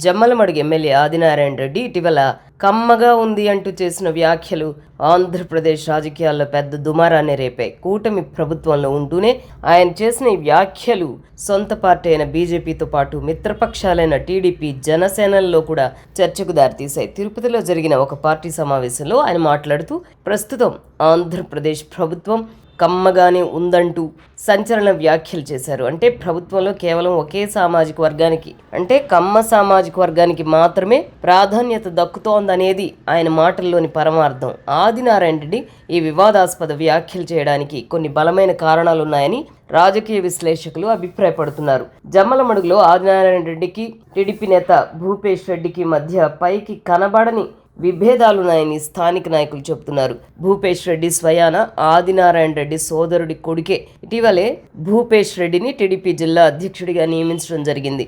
Jammalamadugu MLA Adinarayana Reddy ఇటీవల కమ్మగా ఉంది అంటూ చేసిన వ్యాఖ్యలు ఆంధ్రప్రదేశ్ రాజకీయాల్లో పెద్ద దుమారాన్ని రేపాయి. కూటమి ప్రభుత్వంలో ఉంటూనే ఆయన చేసిన ఈ వ్యాఖ్యలు సొంత పార్టీ అయిన బీజేపీతో పాటు మిత్రపక్షాలైన టీడీపీ, జనసేనల్లో కూడా చర్చకు దారితీశాయి. తిరుపతిలో జరిగిన ఒక పార్టీ సమావేశంలో ఆయన మాట్లాడుతూ ప్రస్తుతం ఆంధ్రప్రదేశ్ ప్రభుత్వం కమ్మగానే ఉందంటూ సంచలన వ్యాఖ్యలు చేశారు. అంటే ప్రభుత్వంలో కేవలం ఒకే సామాజిక వర్గానికి, అంటే కమ్మ సామాజిక వర్గానికి మాత్రమే ప్రాధాన్యత దక్కుతోందనేది ఆయన మాటల్లోని పరమార్థం. ఆదినారాయణ రెడ్డి ఈ వివాదాస్పద వ్యాఖ్యలు చేయడానికి కొన్ని బలమైన కారణాలున్నాయని రాజకీయ విశ్లేషకులు అభిప్రాయపడుతున్నారు. జమ్మలమడుగులో ఆదినారాయణ రెడ్డికి టీడీపీ నేత భూపేష్ రెడ్డికి మధ్య పైకి కనబడని విభేదాలున్నాయని స్థానిక నాయకులు చెబుతున్నారు. భూపేష్ రెడ్డి స్వయాన ఆదినారాయణ రెడ్డి సోదరుడి కొడుకే. ఇటీవలే భూపేష్ రెడ్డిని టీడీపీ జిల్లా అధ్యక్షుడిగా నియమించడం జరిగింది.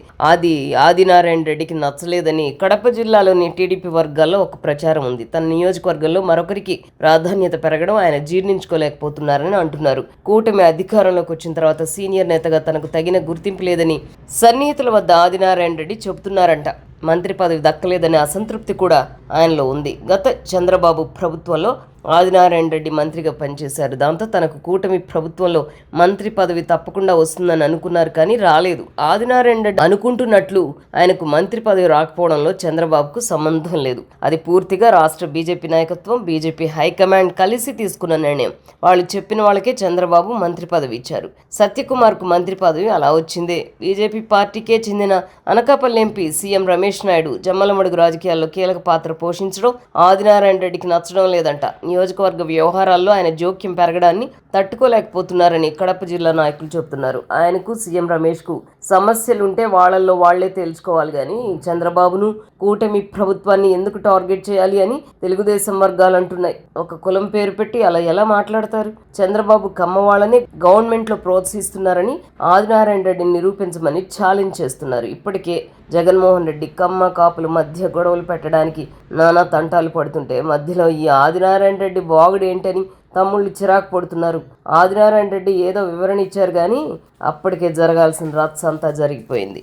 ఆదినారాయణ రెడ్డికి నచ్చలేదని కడప జిల్లాలోని టీడీపీ వర్గాల్లో ఒక ప్రచారం ఉంది. తన నియోజకవర్గంలో మరొకరికి ప్రాధాన్యత పెరగడం ఆయన జీర్ణించుకోలేకపోతున్నారని అంటున్నారు. కూటమి అధికారంలోకి వచ్చిన తర్వాత సీనియర్ నేతగా తనకు తగిన గుర్తింపు లేదని సన్నిహితుల వద్ద ఆదినారాయణ రెడ్డి చెబుతున్నారంట. మంత్రి పదవి దక్కలేదనే అసంతృప్తి కూడా ఆయనలో ఉంది. గత చంద్రబాబు ప్రభుత్వంలో ఆదినారాయణ రెడ్డి మంత్రిగా పనిచేశారు. దాంతో తనకు కూటమి ప్రభుత్వంలో మంత్రి పదవి తప్పకుండా వస్తుందని అనుకున్నారు, కానీ రాలేదు. ఆదినారాయణ రెడ్డి అనుకుంటున్నట్లు ఆయనకు మంత్రి పదవి రాకపోవడంలో చంద్రబాబుకు సంబంధం లేదు. అది పూర్తిగా రాష్ట్ర బీజేపీ నాయకత్వం, బీజేపీ హైకమాండ్ కలిసి తీసుకున్న నిర్ణయం. వాళ్ళు చెప్పిన వాళ్ళకే చంద్రబాబు మంత్రి పదవి ఇచ్చారు. సత్యకుమార్కు మంత్రి పదవి అలా వచ్చిందే. బీజేపీ పార్టీకే చెందిన అనకాపల్లి ఎంపీ సీఎం రమేష్ నాయుడు జమ్మలమడుగు రాజకీయాల్లో కీలక పాత్ర పోషించడం ఆదినారాయణ రెడ్డికి నచ్చడం లేదంట. నియోజకవర్గ వ్యవహారాల్లో ఆయన జోక్యం పెరగడాన్ని తట్టుకోలేకపోతున్నారని కడప జిల్లా నాయకులు చెబుతున్నారు. ఆయనకు సీఎం రమేష్కు సమస్యలుంటే వాళ్ళల్లో వాళ్లే తేల్చుకోవాలి, కానీ చంద్రబాబును, కూటమి ప్రభుత్వాన్ని ఎందుకు టార్గెట్ చేయాలి అని తెలుగుదేశం వర్గాలు అంటున్నాయి. ఒక కులం పేరు పెట్టి అలా ఎలా మాట్లాడతారు? చంద్రబాబు కమ్మ వాళ్ళని గవర్నమెంట్లో ప్రోత్సహిస్తున్నారని ఆదినారాయణ రెడ్డిని నిరూపించమని ఛాలెంజ్ చేస్తున్నారు. ఇప్పటికే జగన్మోహన్ రెడ్డి కమ్మ కాపుల మధ్య గొడవలు పెట్టడానికి నానా తంటాలు పడుతుంటే మధ్యలో ఈ ఆదినారాయణ రెడ్డి బాగుడు ఏంటని తమ్ముళ్ళు చిరాకు పడుతున్నారు. ఆదినారాయణ రెడ్డి ఏదో వివరణ ఇచ్చారు, కానీ అప్పటికే జరగాల్సిన రచ్చ అంతా జరిగిపోయింది.